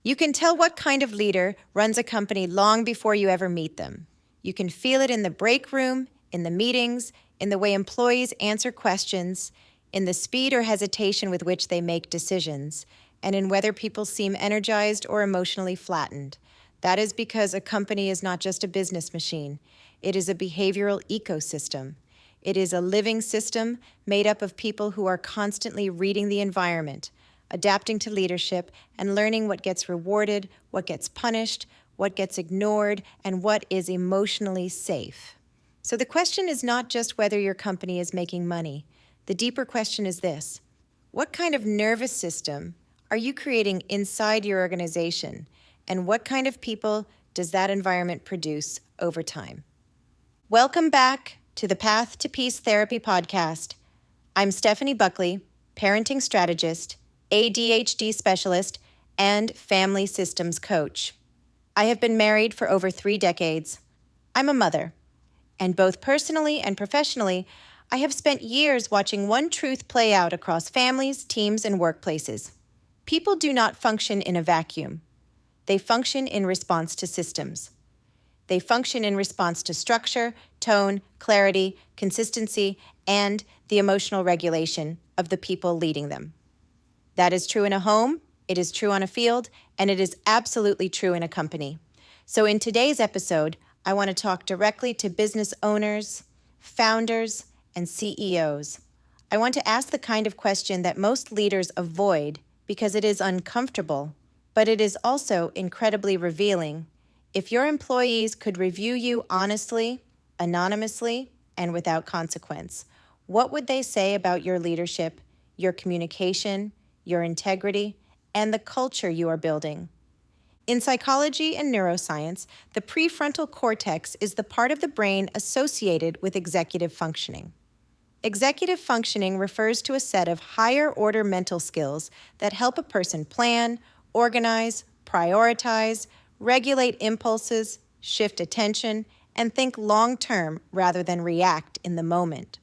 You can tell what kind of leader runs a company long before you ever meet them. You can feel it in the break room, in the meetings, in the way employees answer questions, in the speed or hesitation with which they make decisions, and in whether people seem energized or emotionally flattened. That is because a company is not just a business machine. It is a behavioral ecosystem. It is a living system made up of people who are constantly reading the environment, adapting to leadership, and learning what gets rewarded, what gets punished, what gets ignored, and what is emotionally safe. So the question is not just whether your company is making money. The deeper question is this: what kind of nervous system are you creating inside your organization, and what kind of people does that environment produce over time? Welcome back to the Path to Peace Therapy podcast. I'm Stephanie Buckley, parenting strategist, ADHD specialist, and family systems coach. I have been married for over 3 decades. I'm a mother, and both personally and professionally, I have spent years watching one truth play out across families, teams, and workplaces. People do not function in a vacuum. They function in response to systems. They function in response to structure, tone, clarity, consistency, and the emotional regulation of the people leading them. That is true in a home, it is true on a field, and it is absolutely true in a company. So in today's episode, I want to talk directly to business owners, founders, and CEOs. I want to ask the kind of question that most leaders avoid because it is uncomfortable, but it is also incredibly revealing. If your employees could review you honestly, anonymously, and without consequence, what would they say about your leadership, your communication, your integrity, and the culture you are building? In psychology and neuroscience, the prefrontal cortex is the part of the brain associated with executive functioning. Executive functioning refers to a set of higher-order mental skills that help a person plan, organize, prioritize, regulate impulses, shift attention, and think long-term rather than react in the moment.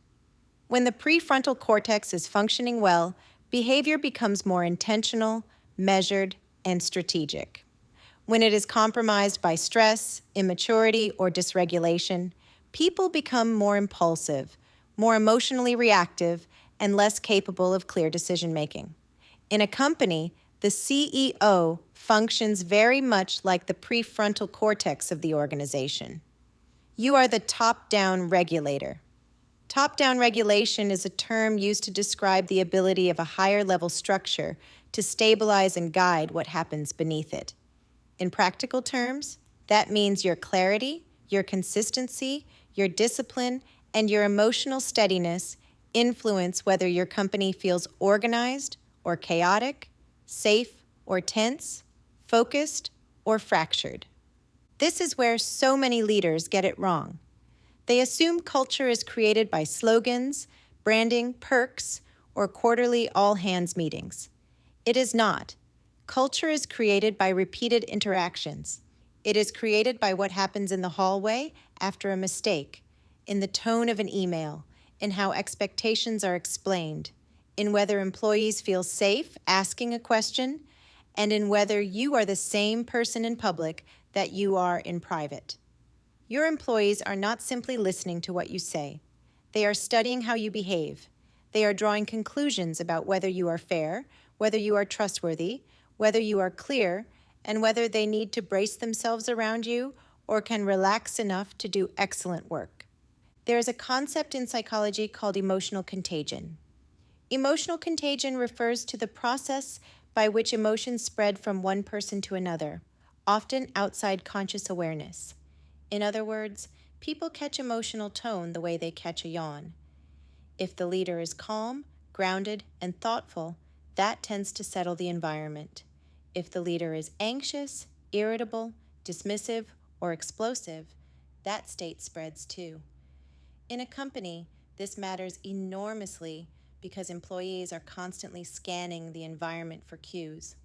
When the prefrontal cortex is functioning well, behavior becomes more intentional, measured, and strategic. When it is compromised by stress, immaturity, or dysregulation, people become more impulsive, more emotionally reactive, and less capable of clear decision-making. In a company, the CEO functions very much like the prefrontal cortex of the organization. You are the top-down regulator. Top-down regulation is a term used to describe the ability of a higher-level structure to stabilize and guide what happens beneath it. In practical terms, that means your clarity, your consistency, your discipline, and your emotional steadiness influence whether your company feels organized or chaotic, safe or tense, focused or fractured. This is where so many leaders get it wrong. They assume culture is created by slogans, branding, perks, or quarterly all-hands meetings. It is not. Culture is created by repeated interactions. It is created by what happens in the hallway after a mistake, in the tone of an email, in how expectations are explained, in whether employees feel safe asking a question, and in whether you are the same person in public that you are in private. Your employees are not simply listening to what you say. They are studying how you behave. They are drawing conclusions about whether you are fair, whether you are trustworthy, whether you are clear, and whether they need to brace themselves around you or can relax enough to do excellent work. There is a concept in psychology called emotional contagion. Emotional contagion refers to the process by which emotions spread from one person to another, often outside conscious awareness. In other words, people catch emotional tone the way they catch a yawn. If the leader is calm, grounded, and thoughtful, that tends to settle the environment. If the leader is anxious, irritable, dismissive, or explosive, that state spreads too. In a company, this matters enormously because employees are constantly scanning the environment for cues.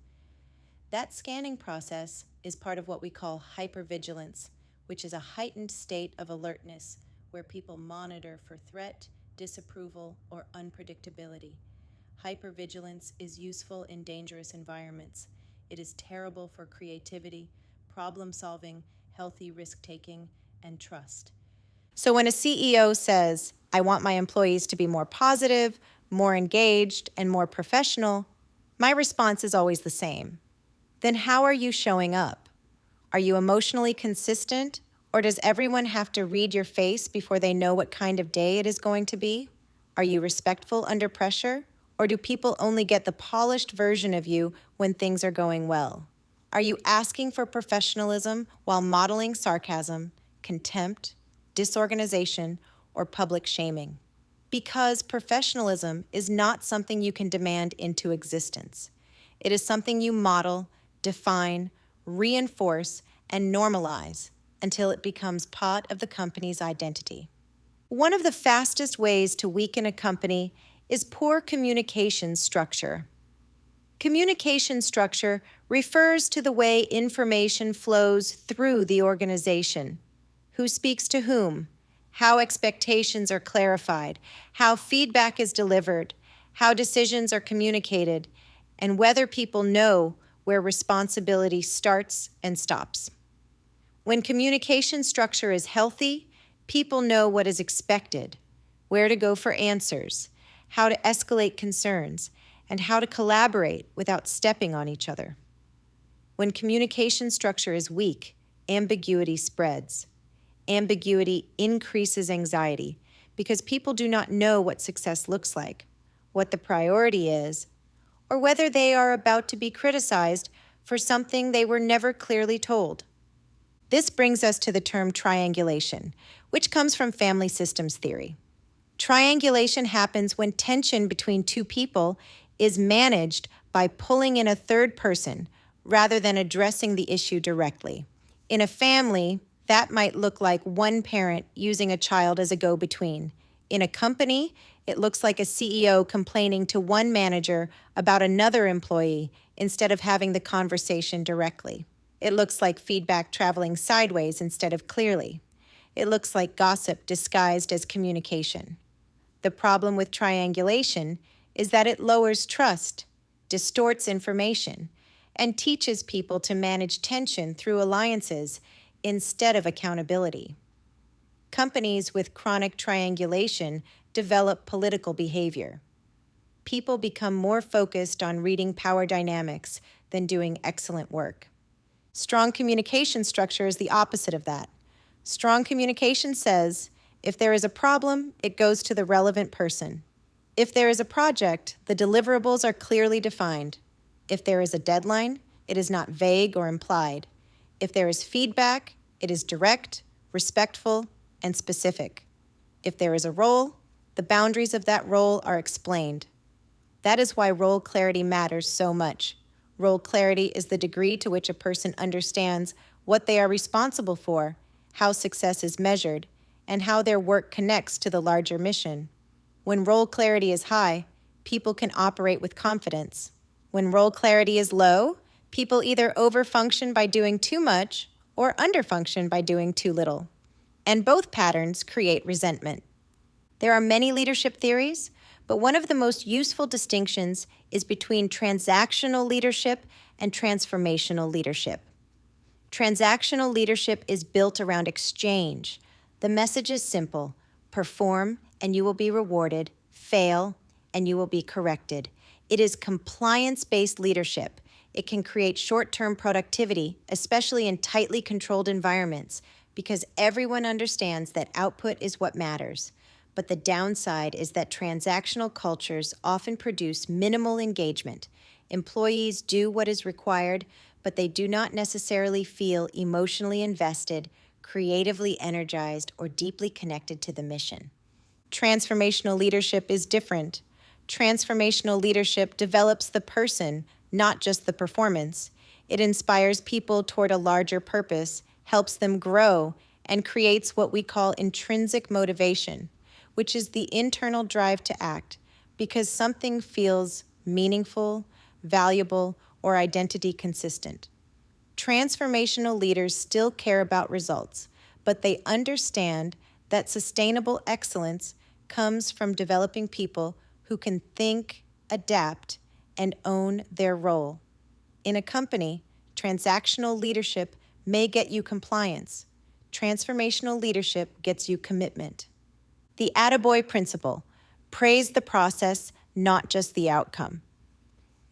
That scanning process is part of what we call hypervigilance, which is a heightened state of alertness where people monitor for threat, disapproval, or unpredictability. Hypervigilance is useful in dangerous environments. It is terrible for creativity, problem solving, healthy risk taking, and trust. So when a CEO says, I want my employees to be more positive, more engaged, and more professional, my response is always the same. Then how are you showing up? Are you emotionally consistent, or does everyone have to read your face before they know what kind of day it is going to be? Are you respectful under pressure, or do people only get the polished version of you when things are going well? Are you asking for professionalism while modeling sarcasm, contempt, disorganization, or public shaming? Because professionalism is not something you can demand into existence. It is something you model, define, reinforce, and normalize until it becomes part of the company's identity. One of the fastest ways to weaken a company is poor communication structure. Communication structure refers to the way information flows through the organization. Who speaks to whom? How expectations are clarified, how feedback is delivered, how decisions are communicated, and whether people know where responsibility starts and stops. When communication structure is healthy, people know what is expected, where to go for answers, how to escalate concerns, and how to collaborate without stepping on each other. When communication structure is weak, ambiguity spreads. Ambiguity increases anxiety because people do not know what success looks like, what the priority is, or whether they are about to be criticized for something they were never clearly told. This brings us to the term triangulation, which comes from family systems theory. Triangulation happens when tension between two people is managed by pulling in a third person rather than addressing the issue directly. In a family, that might look like one parent using a child as a go-between. In a company, it looks like a CEO complaining to one manager about another employee instead of having the conversation directly. It looks like feedback traveling sideways instead of clearly. It looks like gossip disguised as communication. The problem with triangulation is that it lowers trust, distorts information, and teaches people to manage tension through alliances instead of accountability. Companies with chronic triangulation develop political behavior. People become more focused on reading power dynamics than doing excellent work. Strong communication structure is the opposite of that. Strong communication says, if there is a problem, it goes to the relevant person. If there is a project, the deliverables are clearly defined. If there is a deadline, it is not vague or implied. If there is feedback, it is direct, respectful, and specific. If there is a role, the boundaries of that role are explained. That is why role clarity matters so much. Role clarity is the degree to which a person understands what they are responsible for, how success is measured, and how their work connects to the larger mission. When role clarity is high, people can operate with confidence. When role clarity is low, people either overfunction by doing too much or underfunction by doing too little. And both patterns create resentment. There are many leadership theories, but one of the most useful distinctions is between transactional leadership and transformational leadership. Transactional leadership is built around exchange. The message is simple: perform and you will be rewarded, fail and you will be corrected. It is compliance-based leadership. It can create short-term productivity, especially in tightly controlled environments, because everyone understands that output is what matters. But the downside is that transactional cultures often produce minimal engagement. Employees do what is required, but they do not necessarily feel emotionally invested, creatively energized, or deeply connected to the mission. Transformational leadership is different. Transformational leadership develops the person, not just the performance. It inspires people toward a larger purpose, helps them grow, and creates what we call intrinsic motivation, which is the internal drive to act because something feels meaningful, valuable, or identity consistent. Transformational leaders still care about results, but they understand that sustainable excellence comes from developing people who can think, adapt, and own their role. In a company, transactional leadership may get you compliance. Transformational leadership gets you commitment. The attaboy principle: praise the process, not just the outcome.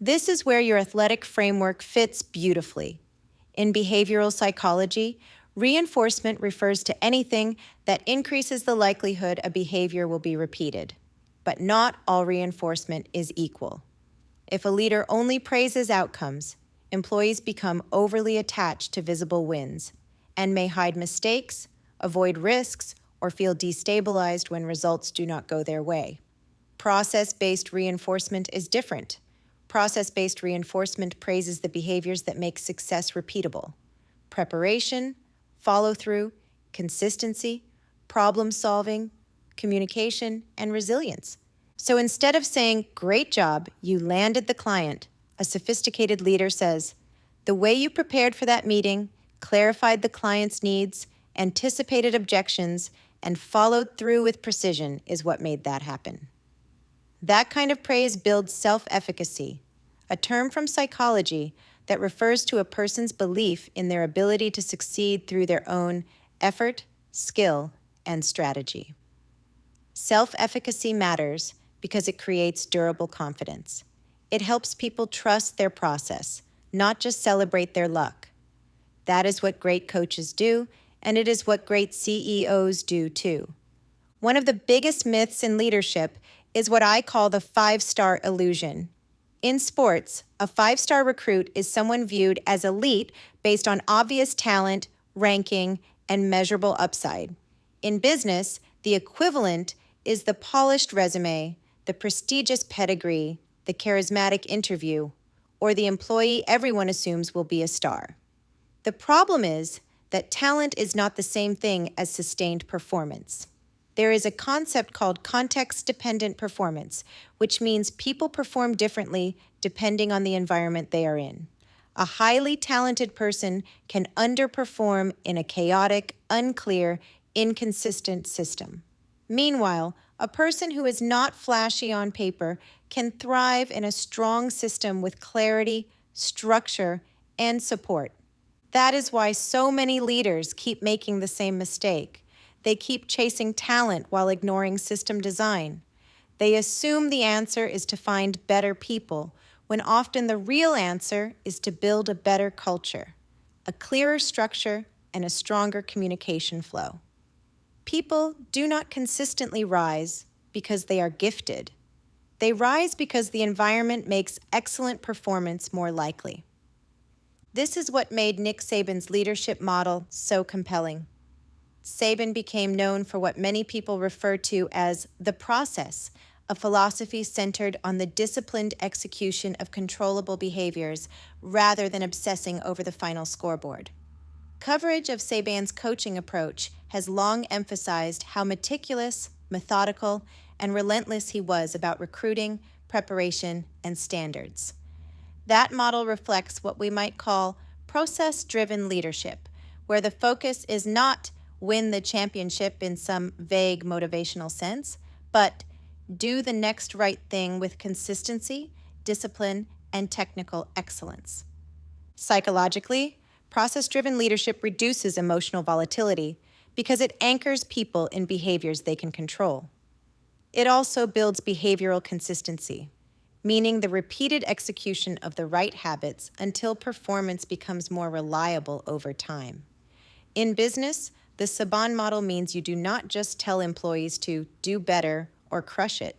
This is where your athletic framework fits beautifully. In behavioral psychology, reinforcement refers to anything that increases the likelihood a behavior will be repeated. But not all reinforcement is equal. If a leader only praises outcomes, employees become overly attached to visible wins and may hide mistakes, avoid risks, or feel destabilized when results do not go their way. Process-based reinforcement is different. Process-based reinforcement praises the behaviors that make success repeatable: preparation, follow-through, consistency, problem-solving, communication, and resilience. So instead of saying, "Great job, you landed the client," a sophisticated leader says, "The way you prepared for that meeting, clarified the client's needs, anticipated objections, and followed through with precision is what made that happen." That kind of praise builds self-efficacy, a term from psychology that refers to a person's belief in their ability to succeed through their own effort, skill, and strategy. Self-efficacy matters because it creates durable confidence. It helps people trust their process, not just celebrate their luck. That is what great coaches do, and it is what great CEOs do too. One of the biggest myths in leadership is what I call the five-star illusion. In sports, a five-star recruit is someone viewed as elite based on obvious talent, ranking, and measurable upside. In business, the equivalent is the polished resume, the prestigious pedigree, the charismatic interview, or the employee everyone assumes will be a star. The problem is that talent is not the same thing as sustained performance. There is a concept called context-dependent performance, which means people perform differently depending on the environment they are in. A highly talented person can underperform in a chaotic, unclear, inconsistent system. Meanwhile, a person who is not flashy on paper can thrive in a strong system with clarity, structure, and support. That is why so many leaders keep making the same mistake. They keep chasing talent while ignoring system design. They assume the answer is to find better people, when often the real answer is to build a better culture, a clearer structure, and a stronger communication flow. People do not consistently rise because they are gifted. They rise because the environment makes excellent performance more likely. This is what made Nick Saban's leadership model so compelling. Saban became known for what many people refer to as the process, a philosophy centered on the disciplined execution of controllable behaviors rather than obsessing over the final scoreboard. Coverage of Saban's coaching approach has long emphasized how meticulous, methodical, and relentless he was about recruiting, preparation, and standards. That model reflects what we might call process-driven leadership, where the focus is not win the championship in some vague motivational sense, but do the next right thing with consistency, discipline, and technical excellence. Psychologically, process-driven leadership reduces emotional volatility because it anchors people in behaviors they can control. It also builds behavioral consistency, meaning the repeated execution of the right habits until performance becomes more reliable over time. In business, the Saban model means you do not just tell employees to do better or crush it.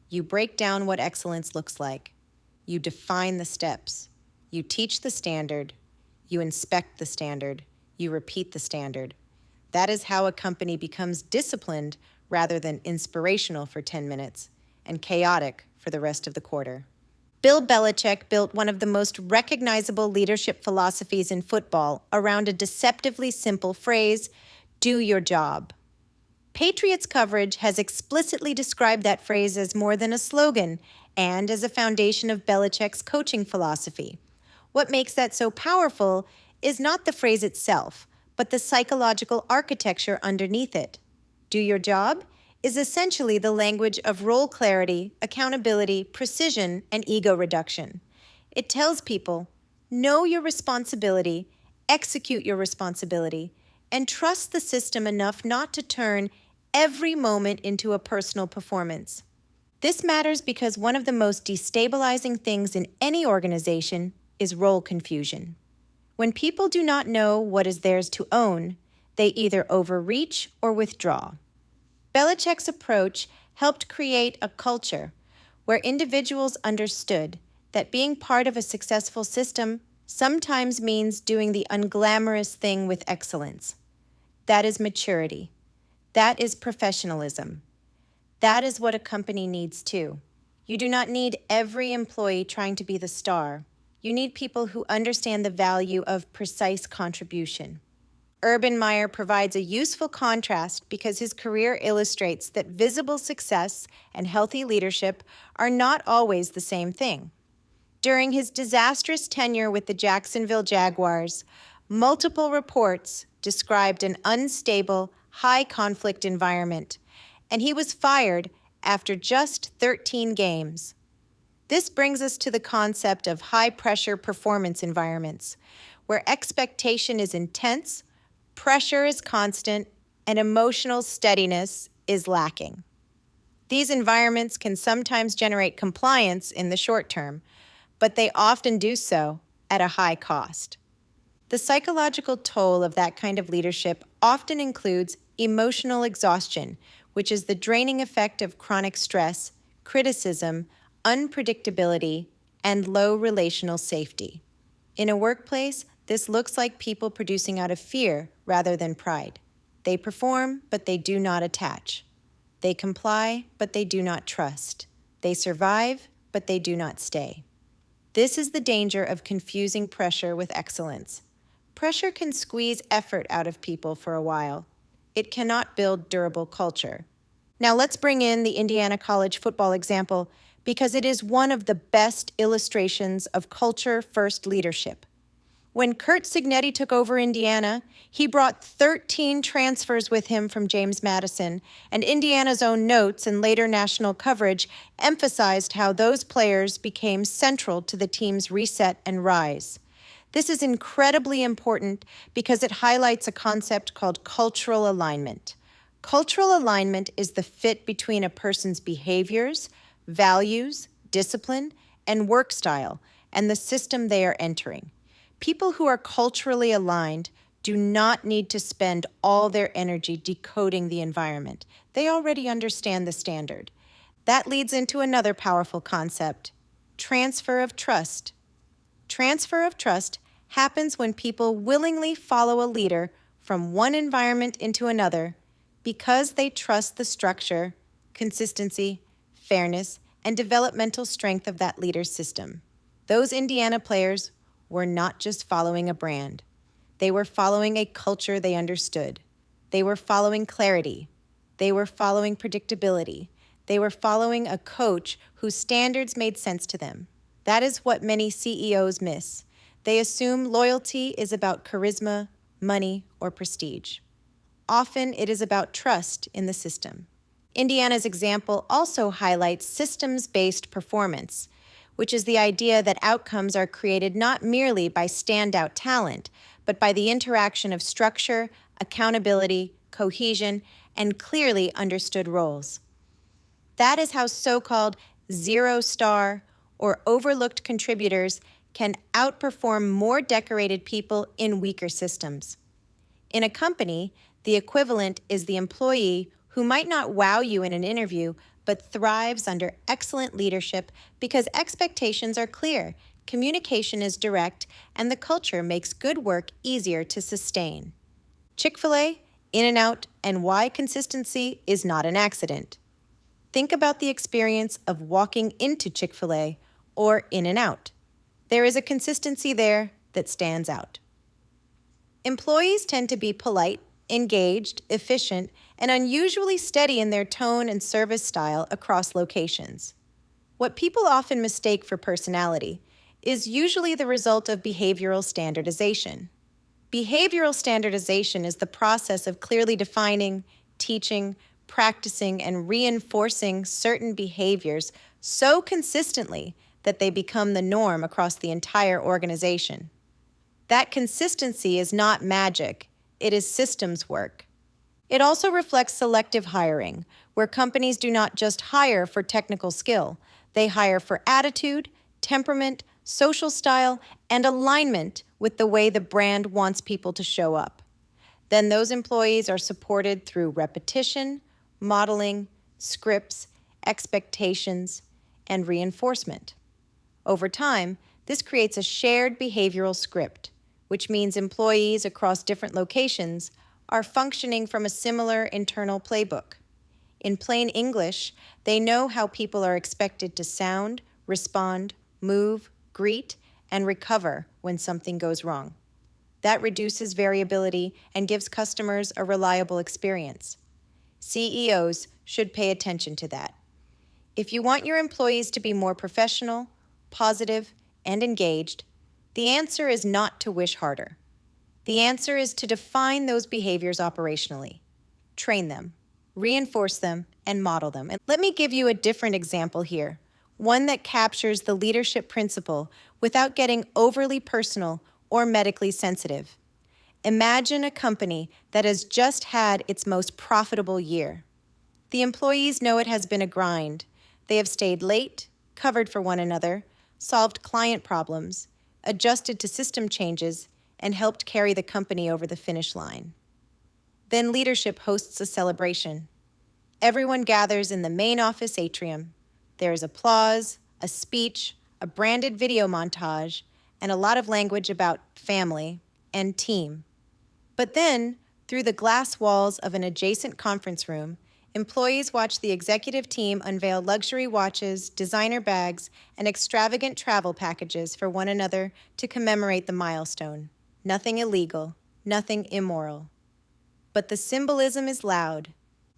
You break down what excellence looks like. You define the steps. You teach the standard. You inspect the standard. You repeat the standard. That is how a company becomes disciplined rather than inspirational for 10 minutes and chaotic for the rest of the quarter. Bill Belichick built one of the most recognizable leadership philosophies in football around a deceptively simple phrase, "Do your job." Patriots coverage has explicitly described that phrase as more than a slogan and as a foundation of Belichick's coaching philosophy. What makes that so powerful is not the phrase itself, but the psychological architecture underneath it. Do your job is essentially the language of role clarity, accountability, precision, and ego reduction. It tells people, Know your responsibility, execute your responsibility, and trust the system enough not to turn every moment into a personal performance. This matters because one of the most destabilizing things in any organization is role confusion. When people do not know what is theirs to own, they either overreach or withdraw. Belichick's approach helped create a culture where individuals understood that being part of a successful system sometimes means doing the unglamorous thing with excellence. That is maturity. That is professionalism. That is what a company needs too. You do not need every employee trying to be the star. You need people who understand the value of precise contribution. Urban Meyer provides a useful contrast because his career illustrates that visible success and healthy leadership are not always the same thing. During his disastrous tenure with the Jacksonville Jaguars, multiple reports described an unstable, high-conflict environment, and he was fired after just 13 games. This brings us to the concept of high-pressure performance environments, where expectation is intense, pressure is constant, and emotional steadiness is lacking. These environments can sometimes generate compliance in the short term, but they often do so at a high cost. The psychological toll of that kind of leadership often includes emotional exhaustion, which is the draining effect of chronic stress, criticism, unpredictability, and low relational safety. In a workplace, this looks like people producing out of fear rather than pride. They perform, but they do not attach. They comply, but they do not trust. They survive, but they do not stay. This is the danger of confusing pressure with excellence. Pressure can squeeze effort out of people for a while. It cannot build durable culture. Now let's bring in the Indiana college football example because it is one of the best illustrations of culture-first leadership. When Curt Cignetti took over Indiana, he brought 13 transfers with him from James Madison, and Indiana's own notes and later national coverage emphasized how those players became central to the team's reset and rise. This is incredibly important because it highlights a concept called cultural alignment. Cultural alignment is the fit between a person's behaviors, values, discipline, and work style, and the system they are entering. People who are culturally aligned do not need to spend all their energy decoding the environment. They already understand the standard. That leads into another powerful concept, transfer of trust. Transfer of trust happens when people willingly follow a leader from one environment into another because they trust the structure, consistency, fairness, and developmental strength of that leader's system. Those Indiana players were not just following a brand. They were following a culture they understood. They were following clarity. They were following predictability. They were following a coach whose standards made sense to them. That is what many CEOs miss. They assume loyalty is about charisma, money, or prestige. Often it is about trust in the system. Indiana's example also highlights systems-based performance, which is the idea that outcomes are created not merely by standout talent, but by the interaction of structure, accountability, cohesion, and clearly understood roles. That is how so-called zero-star or overlooked contributors can outperform more decorated people in weaker systems. In a company, the equivalent is the employee who might not wow you in an interview, but thrives under excellent leadership because expectations are clear, communication is direct, and the culture makes good work easier to sustain. Chick-fil-A, In-N-Out, and why consistency is not an accident. Think about the experience of walking into Chick-fil-A or In-N-Out. There is a consistency there that stands out. Employees tend to be polite, engaged, efficient, and unusually steady in their tone and service style across locations. What people often mistake for personality is usually the result of behavioral standardization. Behavioral standardization is the process of clearly defining, teaching, practicing, and reinforcing certain behaviors so consistently that they become the norm across the entire organization. That consistency is not magic, it is systems work. It also reflects selective hiring, where companies do not just hire for technical skill, they hire for attitude, temperament, social style, and alignment with the way the brand wants people to show up. Then those employees are supported through repetition, modeling, scripts, expectations, and reinforcement. Over time, this creates a shared behavioral script, which means employees across different locations are functioning from a similar internal playbook. In plain English, they know how people are expected to sound, respond, move, greet, and recover when something goes wrong. That reduces variability and gives customers a reliable experience. CEOs should pay attention to that. If you want your employees to be more professional, positive, and engaged, the answer is not to wish harder. The answer is to define those behaviors operationally, train them, reinforce them, and model them. And let me give you a different example here, one that captures the leadership principle without getting overly personal or medically sensitive. Imagine a company that has just had its most profitable year. The employees know it has been a grind. They have stayed late, covered for one another, solved client problems, adjusted to system changes, and helped carry the company over the finish line. Then leadership hosts a celebration. Everyone gathers in the main office atrium. There is applause, a speech, a branded video montage, and a lot of language about family and team. But then, through the glass walls of an adjacent conference room, employees watch the executive team unveil luxury watches, designer bags, and extravagant travel packages for one another to commemorate the milestone. Nothing illegal, nothing immoral. But the symbolism is loud.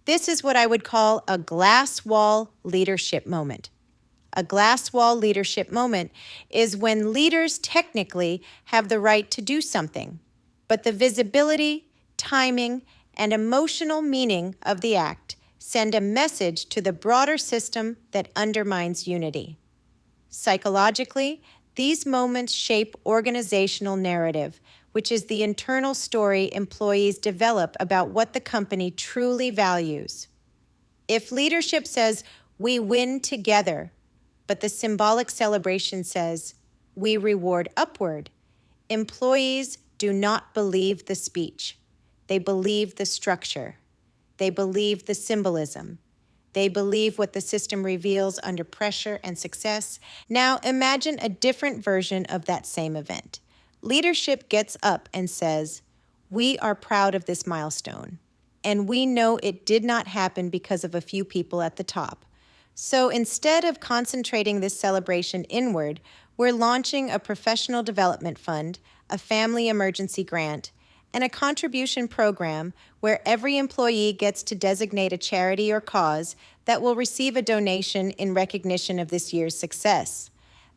This is what I would call a glass wall leadership moment. A glass wall leadership moment is when leaders technically have the right to do something, but the visibility, timing, and emotional meaning of the act send a message to the broader system that undermines unity. Psychologically, these moments shape organizational narrative, which is the internal story employees develop about what the company truly values. If leadership says, "We win together," but the symbolic celebration says, "We reward upward," employees do not believe the speech. They believe the structure. They believe the symbolism. They believe what the system reveals under pressure and success. Now imagine a different version of that same event. Leadership gets up and says, "We are proud of this milestone, and we know it did not happen because of a few people at the top. So instead of concentrating this celebration inward, we're launching a professional development fund, a family emergency grant, and a contribution program where every employee gets to designate a charity or cause that will receive a donation in recognition of this year's success."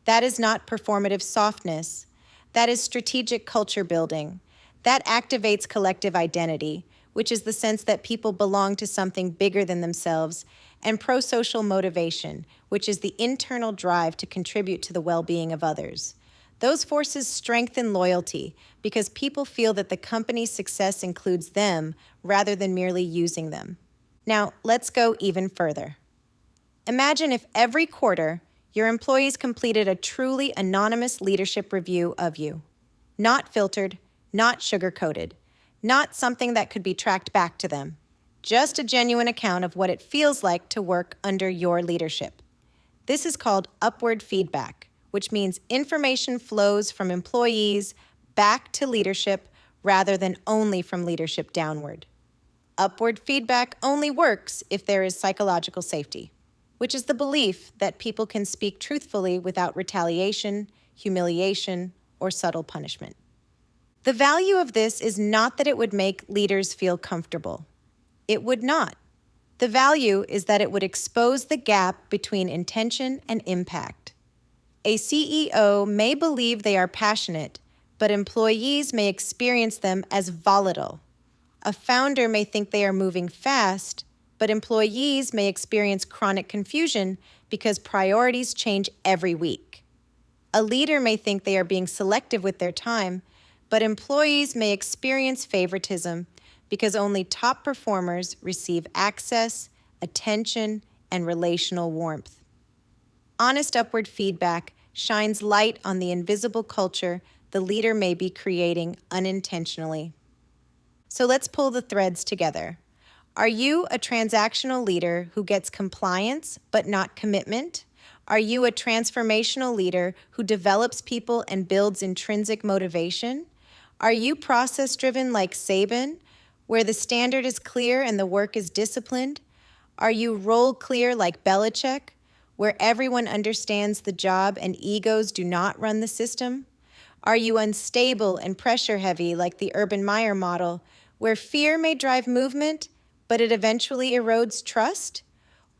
That is not performative softness. That is strategic culture building. That activates collective identity, which is the sense that people belong to something bigger than themselves, and pro-social motivation, which is the internal drive to contribute to the well-being of others. Those forces strengthen loyalty because people feel that the company's success includes them rather than merely using them. Now, let's go even further. Imagine if every quarter your employees completed a truly anonymous leadership review of you. Not filtered, not sugar-coated, not something that could be tracked back to them. Just a genuine account of what it feels like to work under your leadership. This is called upward feedback, which means information flows from employees back to leadership rather than only from leadership downward. Upward feedback only works if there is psychological safety, which is the belief that people can speak truthfully without retaliation, humiliation, or subtle punishment. The value of this is not that it would make leaders feel comfortable. It would not. The value is that it would expose the gap between intention and impact. A CEO may believe they are passionate, but employees may experience them as volatile. A founder may think they are moving fast, but employees may experience chronic confusion because priorities change every week. A leader may think they are being selective with their time, but employees may experience favoritism because only top performers receive access, attention, and relational warmth. Honest upward feedback shines light on the invisible culture the leader may be creating unintentionally. So let's pull the threads together. Are you a transactional leader who gets compliance but not commitment? Are you a transformational leader who develops people and builds intrinsic motivation? Are you process-driven like Saban, where the standard is clear and the work is disciplined? Are you role clear like Belichick, where everyone understands the job and egos do not run the system? Are you unstable and pressure-heavy like the Urban Meyer model, where fear may drive movement, but it eventually erodes trust?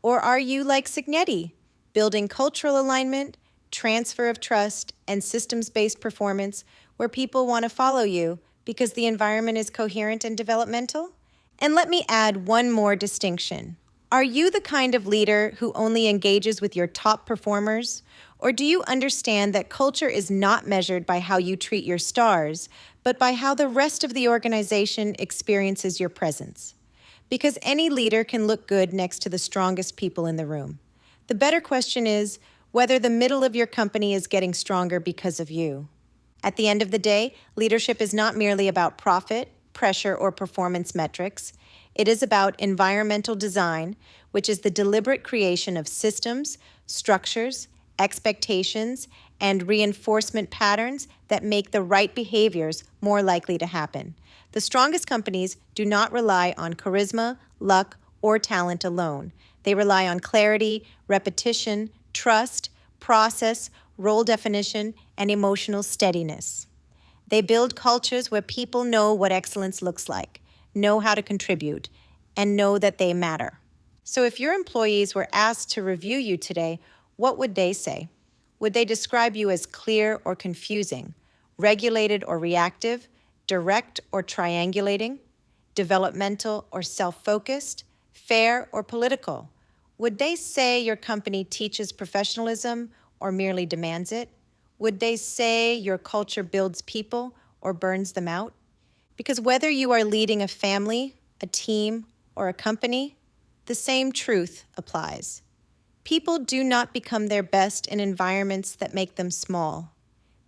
Or are you like Signetti, building cultural alignment, transfer of trust, and systems-based performance where people want to follow you because the environment is coherent and developmental? And let me add one more distinction. Are you the kind of leader who only engages with your top performers? Or do you understand that culture is not measured by how you treat your stars, but by how the rest of the organization experiences your presence? Because any leader can look good next to the strongest people in the room. The better question is whether the middle of your company is getting stronger because of you. At the end of the day, leadership is not merely about profit, pressure, or performance metrics. It is about environmental design, which is the deliberate creation of systems, structures, expectations, and reinforcement patterns that make the right behaviors more likely to happen. The strongest companies do not rely on charisma, luck, or talent alone. They rely on clarity, repetition, trust, process, role definition, and emotional steadiness. They build cultures where people know what excellence looks like, know how to contribute, and know that they matter. So if your employees were asked to review you today, what would they say? Would they describe you as clear or confusing, regulated or reactive, direct or triangulating, developmental or self-focused, fair or political? Would they say your company teaches professionalism or merely demands it? Would they say your culture builds people or burns them out? Because whether you are leading a family, a team, or a company, the same truth applies. People do not become their best in environments that make them small.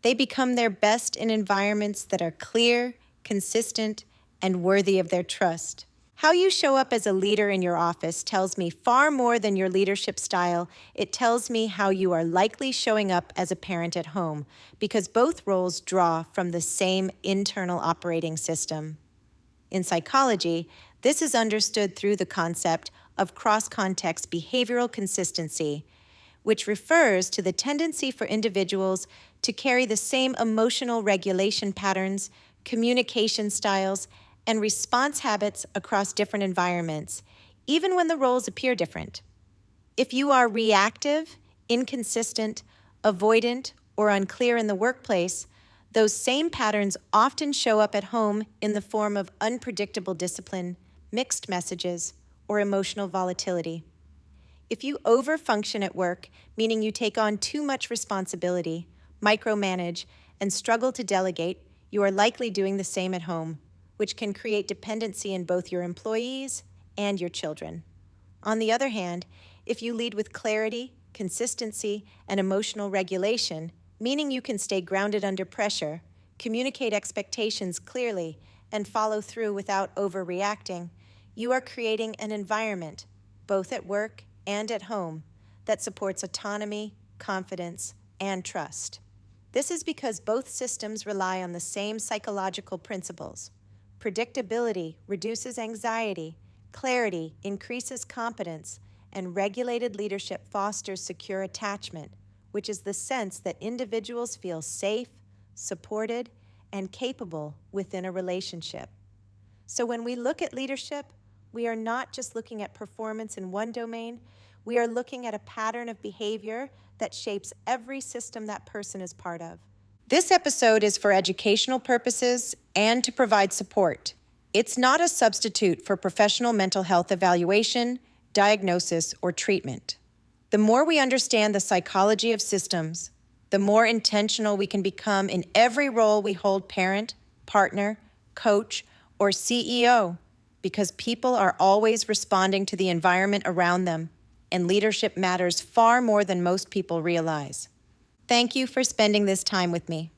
They become their best in environments that are clear, consistent, and worthy of their trust. How you show up as a leader in your office tells me far more than your leadership style. It tells me how you are likely showing up as a parent at home, because both roles draw from the same internal operating system. In psychology, this is understood through the concept of cross-context behavioral consistency, which refers to the tendency for individuals to carry the same emotional regulation patterns, communication styles, and response habits across different environments, even when the roles appear different. If you are reactive, inconsistent, avoidant, or unclear in the workplace, those same patterns often show up at home in the form of unpredictable discipline, mixed messages, or emotional volatility. If you overfunction at work, meaning you take on too much responsibility, micromanage, and struggle to delegate, you are likely doing the same at home, which can create dependency in both your employees and your children. On the other hand, if you lead with clarity, consistency, and emotional regulation, meaning you can stay grounded under pressure, communicate expectations clearly, and follow through without overreacting, you are creating an environment, both at work and at home, that supports autonomy, confidence, and trust. This is because both systems rely on the same psychological principles. Predictability reduces anxiety, clarity increases competence, and regulated leadership fosters secure attachment, which is the sense that individuals feel safe, supported, and capable within a relationship. So when we look at leadership, we are not just looking at performance in one domain, we are looking at a pattern of behavior that shapes every system that person is part of. This episode is for educational purposes and to provide support. It's not a substitute for professional mental health evaluation, diagnosis, or treatment. The more we understand the psychology of systems, the more intentional we can become in every role we hold: parent, partner, coach, or CEO, because people are always responding to the environment around them, and leadership matters far more than most people realize. Thank you for spending this time with me.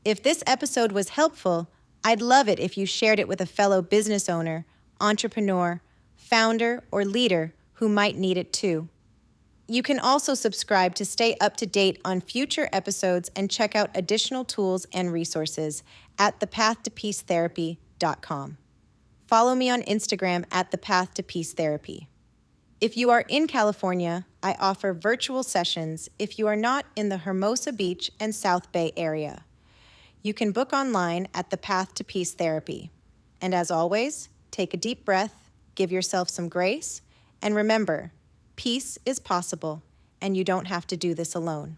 If this episode was helpful, I'd love it if you shared it with a fellow business owner, entrepreneur, founder, or leader who might need it too. You can also subscribe to stay up to date on future episodes and check out additional tools and resources at thepathtoppeacetherapy.com. Follow me on Instagram at thepathtoppeacetherapy. If you are in California, I offer virtual sessions if you are not in the Hermosa Beach and South Bay area. You can book online at The Path to Peace Therapy. And as always, take a deep breath, give yourself some grace, and remember, peace is possible, and you don't have to do this alone.